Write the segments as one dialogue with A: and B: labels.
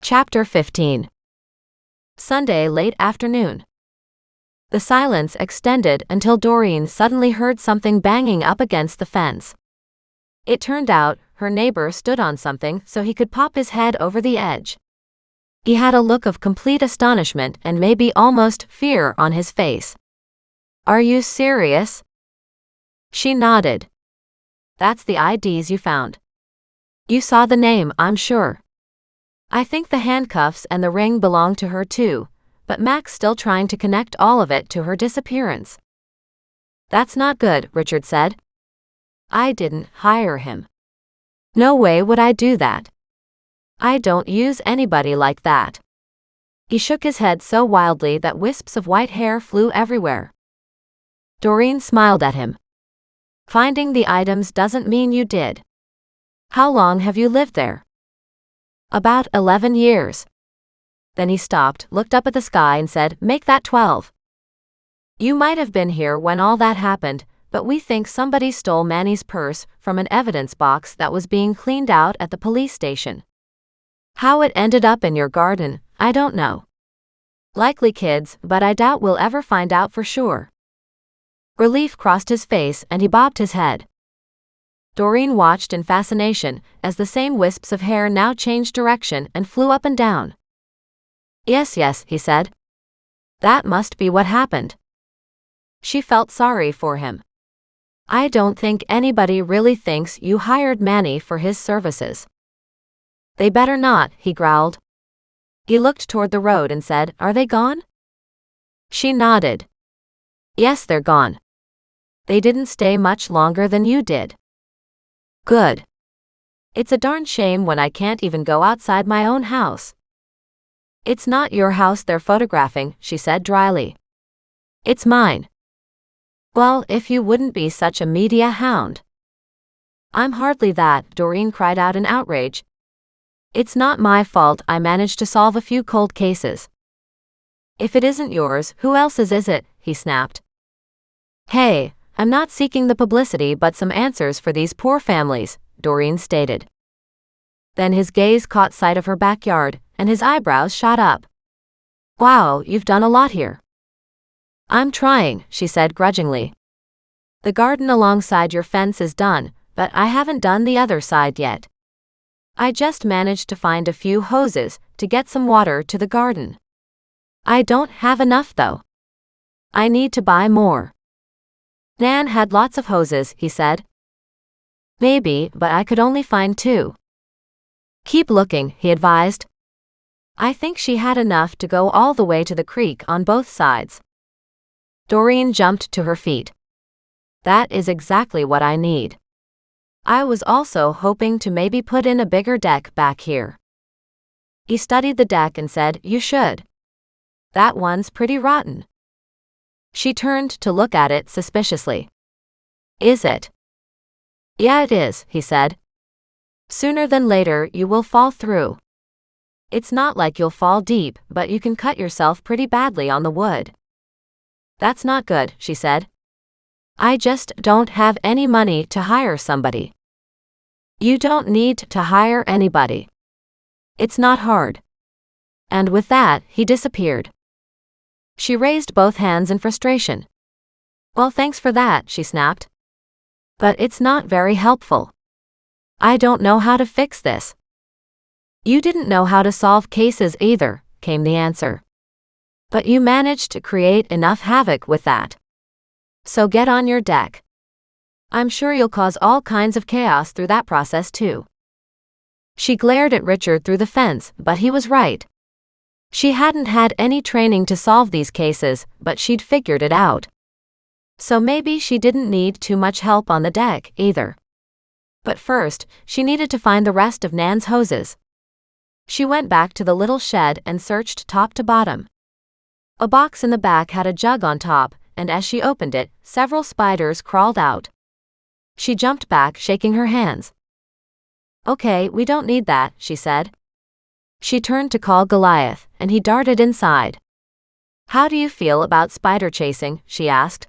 A: Chapter 15. Sunday late afternoon. The silence extended until Doreen suddenly heard something banging up against the fence. It turned out her neighbor stood on something so he could pop his head over the edge. He had a look of complete astonishment and maybe almost fear on his face. "Are you serious?" She nodded. "That's the IDs you found. You saw the name, I'm sure. I think the handcuffs and the ring belong to her too, but Mac's still trying to connect all of it to her disappearance." "That's not good," Richard said. "I didn't hire him. No way would I do that. I don't use anybody like that." He shook his head so wildly that wisps of white hair flew everywhere. Doreen smiled at him. "Finding the items doesn't mean you did. How long have you lived there?" "About 11 years. Then he stopped, looked up at the sky and said, "Make that 12. You might have been here when all that happened, but we think somebody stole Manny's purse from an evidence box that was being cleaned out at the police station. How it ended up in your garden, I don't know. Likely kids, but I doubt we'll ever find out for sure." Relief crossed his face and he bobbed his head. Doreen watched in fascination as the same wisps of hair now changed direction and flew up and down. Yes, he said. "That must be what happened." She felt sorry for him. "I don't think anybody really thinks you hired Manny for his services." "They better not," he growled. He looked toward the road and said, "Are they gone?" She nodded. "Yes, they're gone. They didn't stay much longer than you did." "Good. It's a darn shame when I can't even go outside my own house." "It's not your house they're photographing," she said dryly. "It's mine." "Well, if you wouldn't be such a media hound." "I'm hardly that," Doreen cried out in outrage. "It's not my fault I managed to solve a few cold cases." "If it isn't yours, who else's is it?" he snapped. "Hey, I'm not seeking the publicity but some answers for these poor families," Doreen stated. Then his gaze caught sight of her backyard, and his eyebrows shot up. "Wow, you've done a lot here." "I'm trying," she said grudgingly. "The garden alongside your fence is done, but I haven't done the other side yet. I just managed to find a few hoses to get some water to the garden. I don't have enough though. I need to buy more." "Nan had lots of hoses," he said. "Maybe, but I could only find 2. "Keep looking," he advised. "I think she had enough to go all the way to the creek on both sides." Doreen jumped to her feet. "That is exactly what I need. I was also hoping to maybe put in a bigger deck back here." He studied the deck and said, "You should. That one's pretty rotten." She turned to look at it suspiciously. "Is it?" "Yeah, it is," he said. "Sooner than later you will fall through. It's not like you'll fall deep, but you can cut yourself pretty badly on the wood." "That's not good," she said. "I just don't have any money to hire somebody." "You don't need to hire anybody. It's not hard." And with that, he disappeared. She raised both hands in frustration. "Well, thanks for that," she snapped. "But it's not very helpful. I don't know how to fix this." "You didn't know how to solve cases either," came the answer. "But you managed to create enough havoc with that. So get on your deck. I'm sure you'll cause all kinds of chaos through that process too." She glared at Richard through the fence, but he was right. She hadn't had any training to solve these cases, but she'd figured it out. So maybe she didn't need too much help on the deck, either. But first, she needed to find the rest of Nan's hoses. She went back to the little shed and searched top to bottom. A box in the back had a jug on top, and as she opened it, several spiders crawled out. She jumped back, shaking her hands. "Okay, we don't need that," she said. She turned to call Goliath, and he darted inside. "How do you feel about spider chasing?" she asked.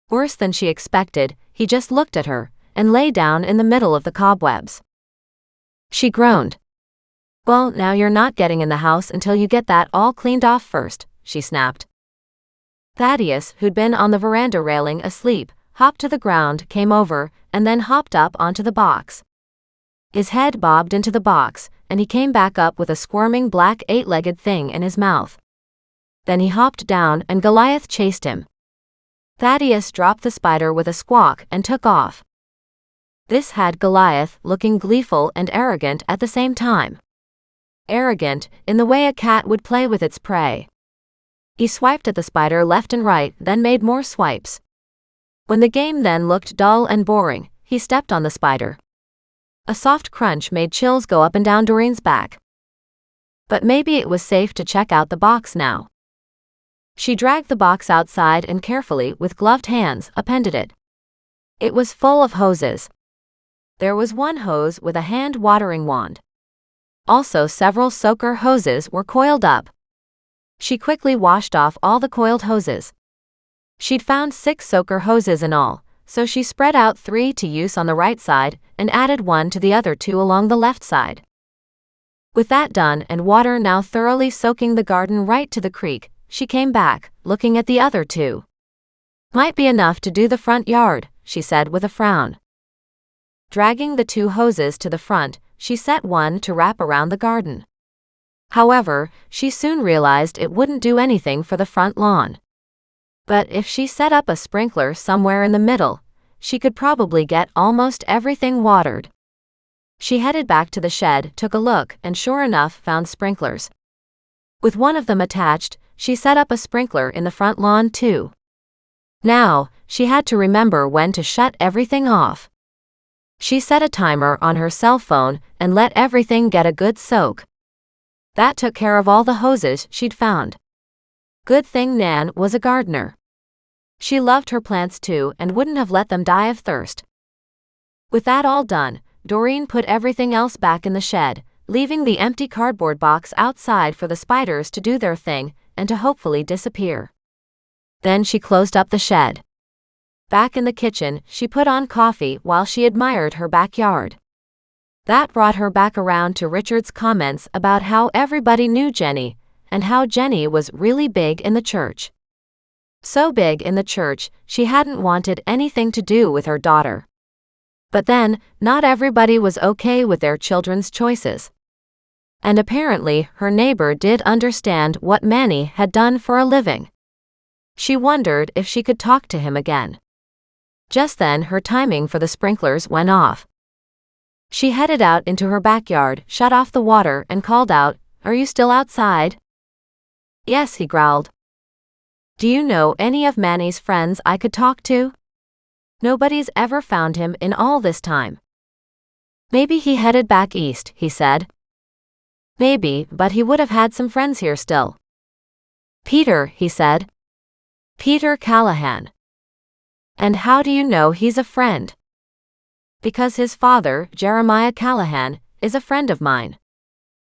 A: Worse than she expected, he just looked at her and lay down in the middle of the cobwebs. She groaned. Well, now you're not getting in the house until you get that all cleaned off first, she snapped. Thaddeus, who'd been on the veranda railing asleep, hopped to the ground, came over, and then hopped up onto the box. His head bobbed into the box, and he came back up with a squirming black 8-legged thing in his mouth. Then he hopped down and Goliath chased him. Thaddeus dropped the spider with a squawk and took off. This had Goliath looking gleeful and arrogant at the same time. Arrogant, in the way a cat would play with its prey. He swiped at the spider left and right, then made more swipes. When the game then looked dull and boring, he stepped on the spider. A soft crunch made chills go up and down Doreen's back. But maybe it was safe to check out the box now. She dragged the box outside and carefully, with gloved hands, appended it. It was full of hoses. There was one hose with a hand watering wand. Also, several soaker hoses were coiled up. She quickly washed off all the coiled hoses. She'd found 6 soaker hoses in all, so she spread out 3 to use on the right side and added 1 to the other 2 along the left side. With that done and water now thoroughly soaking the garden right to the creek, she came back, looking at the other 2. Might be enough to do the front yard, she said with a frown. Dragging the 2 hoses to the front, she set one to wrap around the garden. However, she soon realized it wouldn't do anything for the front lawn. But if she set up a sprinkler somewhere in the middle, she could probably get almost everything watered. She headed back to the shed, took a look, and sure enough found sprinklers. With one of them attached, she set up a sprinkler in the front lawn too. Now, she had to remember when to shut everything off. She set a timer on her cell phone and let everything get a good soak. That took care of all the hoses she'd found. Good thing Nan was a gardener. She loved her plants too and wouldn't have let them die of thirst. With that all done, Doreen put everything else back in the shed, leaving the empty cardboard box outside for the spiders to do their thing and to hopefully disappear. Then she closed up the shed. Back in the kitchen, she put on coffee while she admired her backyard. That brought her back around to Richard's comments about how everybody knew Jenny, and how Jenny was really big in the church. So big in the church, she hadn't wanted anything to do with her daughter. But then, not everybody was okay with their children's choices. And apparently, her neighbor did understand what Manny had done for a living. She wondered if she could talk to him again. Just then, her timing for the sprinklers went off. She headed out into her backyard, shut off the water, and called out, "Are you still outside?" "Yes," he growled. "Do you know any of Manny's friends I could talk to? Nobody's ever found him in all this time." "Maybe he headed back east," he said. "Maybe, but he would have had some friends here still." "Peter," he said. "Peter Callahan." "And how do you know he's a friend?" "Because his father, Jeremiah Callahan, is a friend of mine.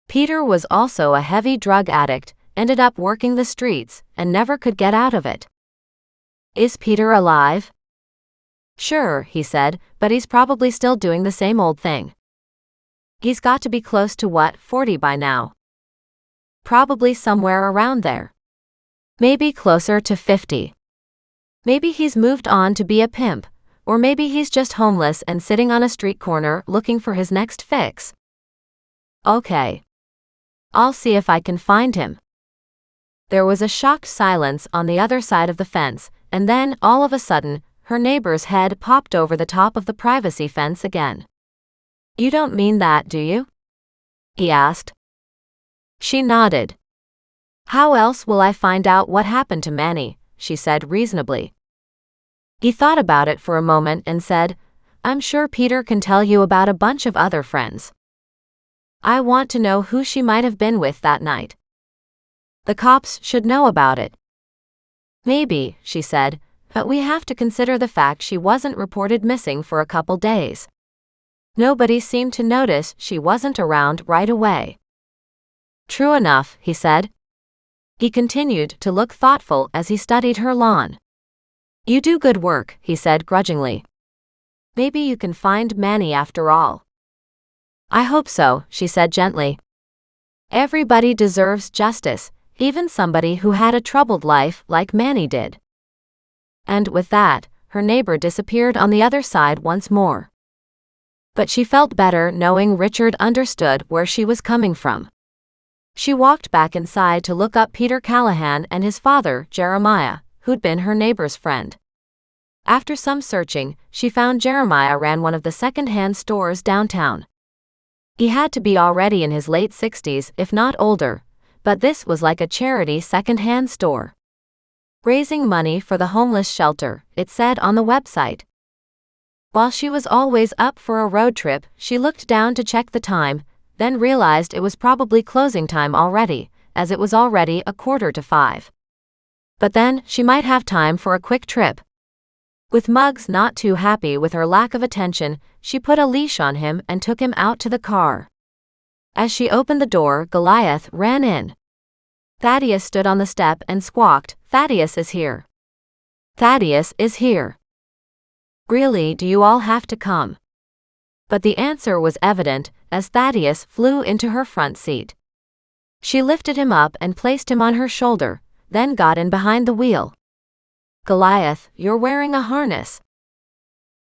A: Peter was also a heavy drug addict, ended up working the streets, and never could get out of it." "Is Peter alive?" "Sure," he said, "but he's probably still doing the same old thing. He's got to be close to 40 by now. Probably somewhere around there. Maybe closer to 50. Maybe he's moved on to be a pimp, or maybe he's just homeless and sitting on a street corner looking for his next fix." "Okay. I'll see if I can find him." There was a shocked silence on the other side of the fence, and then, all of a sudden, her neighbor's head popped over the top of the privacy fence again. "You don't mean that, do you?" he asked. She nodded. "How else will I find out what happened to Manny?" she said reasonably. He thought about it for a moment and said, "I'm sure Peter can tell you about a bunch of other friends. I want to know who she might have been with that night. The cops should know about it." "Maybe," she said, "but we have to consider the fact she wasn't reported missing for a couple days. Nobody seemed to notice she wasn't around right away." "True enough," he said. He continued to look thoughtful as he studied her lawn. "You do good work," he said grudgingly. "Maybe you can find Manny after all." "I hope so," she said gently. Everybody deserves justice, even somebody who had a troubled life like Manny did. And with that, her neighbor disappeared on the other side once more. But she felt better knowing Richard understood where she was coming from. She walked back inside to look up Peter Callahan and his father, Jeremiah, who'd been her neighbor's friend. After some searching, she found Jeremiah ran one of the second-hand stores downtown. He had to be already in his late 60s, if not older, but this was like a charity second-hand store. Raising money for the homeless shelter, it said on the website. While she was always up for a road trip, she looked down to check the time, then realized it was probably closing time already, as it was already 4:45. But then, she might have time for a quick trip. With Muggs not too happy with her lack of attention, she put a leash on him and took him out to the car. As she opened the door, Goliath ran in. Thaddeus stood on the step and squawked, "Thaddeus is here. Thaddeus is here. Really, do you all have to come?" But the answer was evident, as Thaddeus flew into her front seat. She lifted him up and placed him on her shoulder, then got in behind the wheel. "Goliath, you're wearing a harness."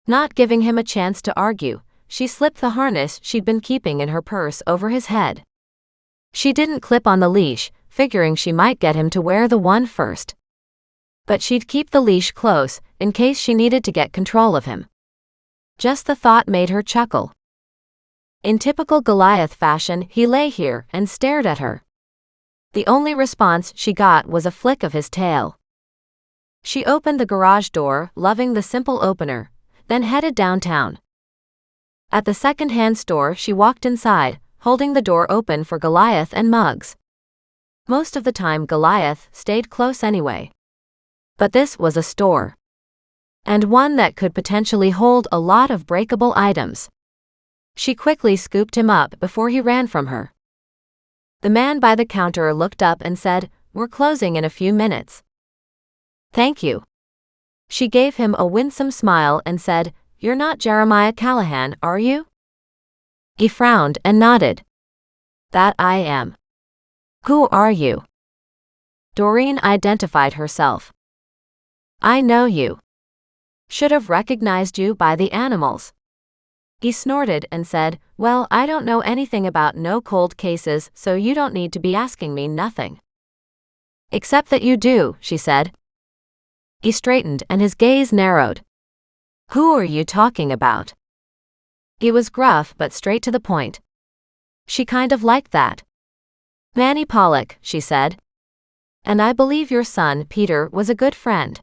A: Not giving him a chance to argue, she slipped the harness she'd been keeping in her purse over his head. She didn't clip on the leash, figuring she might get him to wear the one first. But she'd keep the leash close, in case she needed to get control of him. Just the thought made her chuckle. In typical Goliath fashion, he lay here and stared at her. The only response she got was a flick of his tail. She opened the garage door, loving the simple opener, then headed downtown. At the second-hand store, she walked inside, holding the door open for Goliath and Muggs. Most of the time Goliath stayed close anyway. But this was a store. And one that could potentially hold a lot of breakable items. She quickly scooped him up before he ran from her. The man by the counter looked up and said, "We're closing in a few minutes." "Thank you." She gave him a winsome smile and said, "You're not Jeremiah Callahan, are you?" He frowned and nodded. "That I am." "Who are you?" Doreen identified herself. "I know you. Should have recognized you by the animals." He snorted and said, "Well, I don't know anything about no cold cases, so you don't need to be asking me nothing." "Except that you do," she said. He straightened and his gaze narrowed. "Who are you talking about?" He was gruff but straight to the point. She kind of liked that. "Manny Pollock," she said. "And I believe your son, Peter, was a good friend."